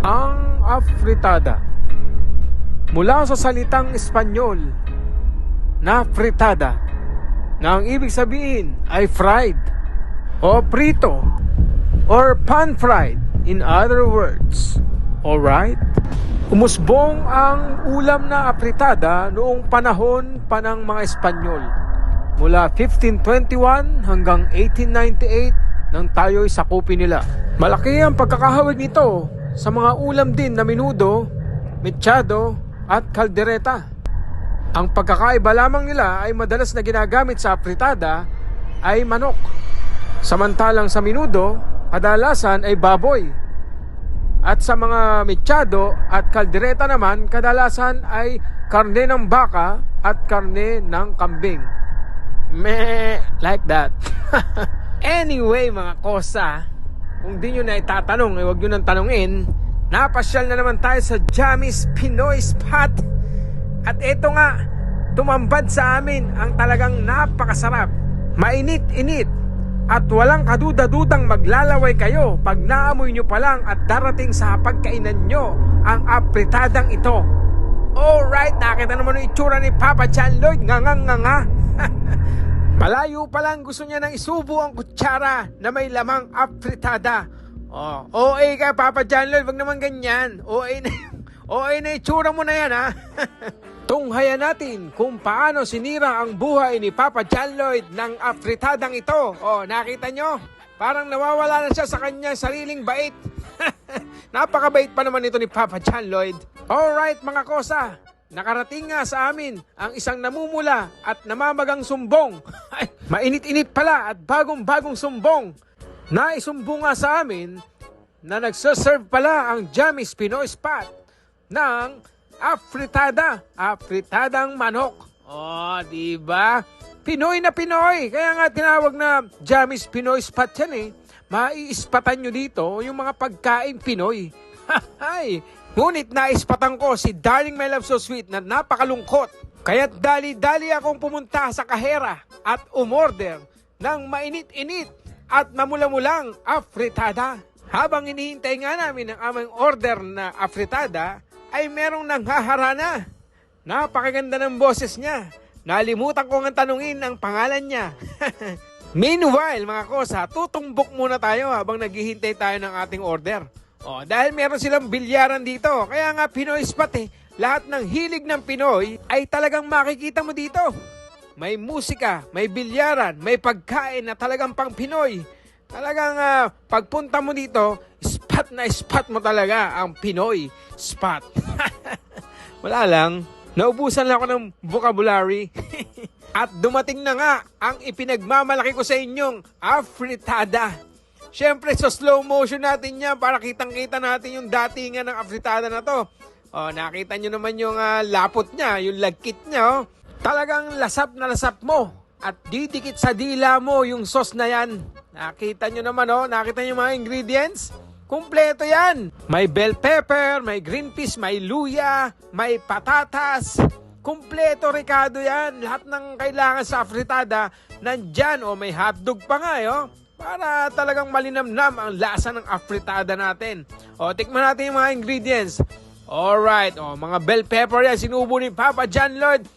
Ang afritada mula sa salitang Espanyol na fritada, na ang ibig sabihin ay fried o prito or pan-fried in other words. Alright? Umusbong ang ulam na afritada noong panahon pa ng mga Espanyol. Mula 1521 hanggang 1898 nang tayo'y sakupin nila. Malaki ang pagkakahawig nito sa mga ulam din na menudo, mechado at kaldereta. Ang pagkakaiba lamang nila ay madalas na ginagamit sa afritada ay manok. Samantalang sa menudo, kadalasan ay baboy. At sa mga mechado at kaldereta naman, kadalasan ay karne ng baka at karne ng kambing. Meh, like that. Anyway, mga kosa, kung di nyo na itatanong, huwag nyo nang tanongin. Napasyal na naman tayo sa Jammy's Pinoy Spot. At eto nga, tumambad sa amin ang talagang napakasarap. Mainit-init. At walang kaduda-dudang maglalaway kayo pag naamoy nyo pa lang at darating sa pagkainan nyo ang apritadang ito. Alright, nakita naman yung itsura ni Papa John Lloyd. Nga. Malayo pa lang gusto niya nang isubo ang kutsara na may lamang apritada. OA ka Papa John Lloyd, wag naman ganyan. OA na itsura mo na yan, ha. Tunghayan natin kung paano sinira ang buhay ni Papa John Lloyd ng afritadang ito. Nakita nyo? Parang nawawala na siya sa kanyang sariling bait. Napakabait pa naman ito ni Papa John Lloyd. Alright mga kosa, nakarating nga sa amin ang isang namumula at namamagang sumbong. Mainit-init pala at bagong-bagong sumbong. Naisumbong nga sa amin na nagsaserve pala ang Jammy's Pinoy Spot ng afritadang manok. Diba? Pinoy na Pinoy. Kaya nga tinawag na Jammy's Pinoy Spot yan eh. Maiispatan nyo dito yung mga pagkain Pinoy. Ngunit naispatan ko si Darling My Love So Sweet na napakalungkot. Kaya dali-dali akong pumunta sa kahera at umorder ng mainit-init at mamula-mulang afritada. Habang hinihintay nga namin ang aming order na afritada, ay merong nanghaharana. Napakaganda ng boses niya. Nalimutan ko nga tanungin ang pangalan niya. Meanwhile, mga kosa, tutumbok muna tayo habang naghihintay tayo ng ating order. Dahil meron silang bilyaran dito. Kaya nga Pinoy Spot eh. Lahat ng hilig ng Pinoy ay talagang makikita mo dito. May musika, may bilyaran, may pagkain na talagang pang Pinoy. Talagang pagpunta mo dito, spot na spot mo talaga ang Pinoy Spot. Wala lang, naubusan lang ako ng vocabulary. At dumating na nga ang ipinagmamalaki ko sa inyong afritada. Siyempre sa slow motion natin yan para kitang-kita natin yung datingan ng afritada na to. Nakita nyo naman yung lapot niya, yung lagkit niya. Talagang lasap na lasap mo at didikit sa dila mo yung sauce na yan. Nakita nyo naman, nakita nyo mga ingredients? Kumpleto yan. May bell pepper, may green peas, may luya, may patatas. Kumpleto, Ricardo yan. Lahat ng kailangan sa afritada nandyan. May hotdog pa nga, para talagang malinamnam ang lasa ng afritada natin. Tikman natin yung mga ingredients. Alright, mga bell pepper yan. Sinubo ni Papa John Lloyd.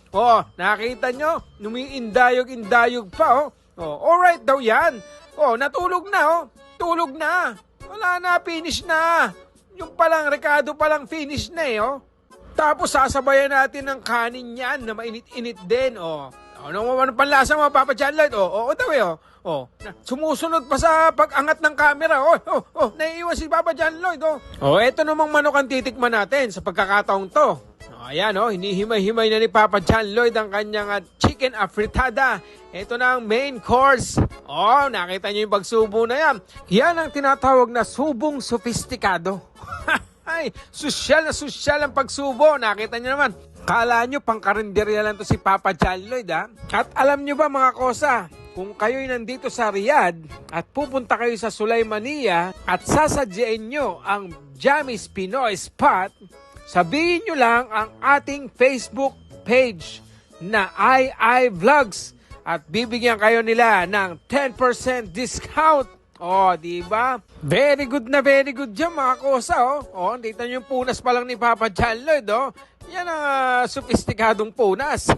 Nakita nyo? Numiindayog-indayog pa, alright daw yan. Natulog na, Tulog na. Wala na, finish na. Yung palang, Ricardo palang finish na Tapos sasabayan natin ng kanin yan na mainit-init din, Ano panlasa mo, Papa John Lloyd? Sumusunod pa sa pag-angat ng camera. Naiiwan si Papa John Lloyd, eto namang manok ang titikman natin sa pagkakataong to. Ayan, hinihimay-himay na ni Papa John Lloyd ang kanyang chicken afritada. Ito na ang main course. Nakita niyo yung pagsubo na yan. Yan ang tinatawag na subong sofistikado. Sosyal na sosyal ang pagsubo. Nakita niyo naman. Kala nyo pang karinderya lang to si Papa John Lloyd, At alam nyo ba mga kosa, kung kayo'y nandito sa Riyadh at pupunta kayo sa Sulaimania at sasadyain nyo ang Jammy's Pinoy Spot, sabihin nyo lang ang ating Facebook page na II Vlogs at bibigyan kayo nila ng 10% discount. Oh, di ba? Very good dyan mga kosa, oh. Oh, dito nyo yung punas pa lang ni Papa John Lloyd, oh. Yan ang sopistikadong punas.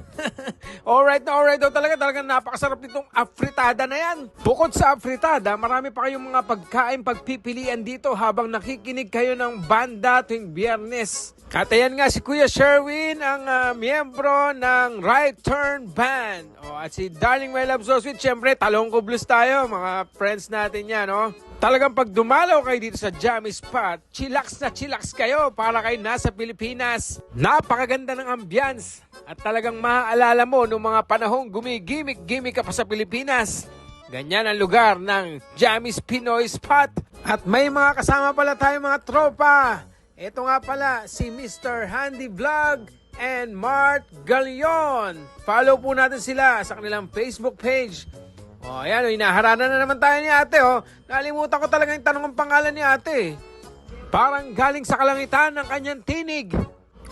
Alright daw talagang napakasarap nitong afritada na yan. Bukod sa afritada, marami pa kayong mga pagkain pagpipilian dito habang nakikinig kayo ng banda tuwing Biyernes. Katayan nga si Kuya Sherwin, ang miyembro ng Right Turn Band. Oh, at si Darling My Love So Sweet, syempre Talongko Blues tayo, mga friends natin yan, no? Talagang pag dumalaw kayo dito sa Jammy Spot, chillax na chillax kayo para kayo nasa Pilipinas. Napakaganda ng ambience at talagang maaalala mo noong mga panahong gumigimik-gimik ka pa sa Pilipinas. Ganyan ang lugar ng Jammy's Pinoy Spot. At may mga kasama pala tayo mga tropa. Ito nga pala si Mr. Handy Vlog and Mart Galion. Follow po natin sila sa kanilang Facebook page. O, ayan, hinaharana na naman tayo ni ate, oh. Nalimutan ko talaga yung tanong ang pangalan ni ate. Parang galing sa kalangitan ng kanyang tinig.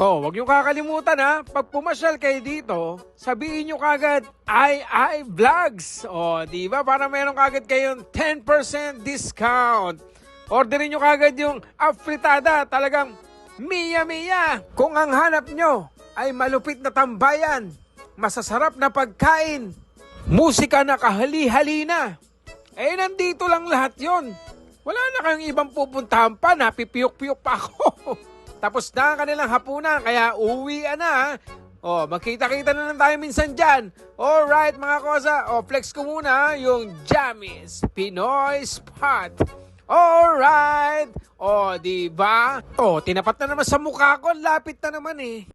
Oh, wag niyo kakalimutan, ha. Pag pumasyal kayo dito, sabihin niyo kagad, I Vlogs. O, di ba? Para meron kagad kayong 10% discount. Orderin niyo kagad yung afritada. Talagang miya. Kung ang hanap niyo ay malupit na tambayan, masasarap na pagkain, musika na kahali-hali na, eh nandito lang lahat yon. Wala na kayong ibang pupuntahan pa, napipiyok-piyok pa ako. Tapos na ang kanilang hapunan, kaya uwian na. O, magkita-kita na lang tayo minsan dyan. Alright mga kosa, o flex ko muna yung Jammy's Pinoy Spot. Alright, o diba? O, tinapat na naman sa mukha ko, lapit na naman eh.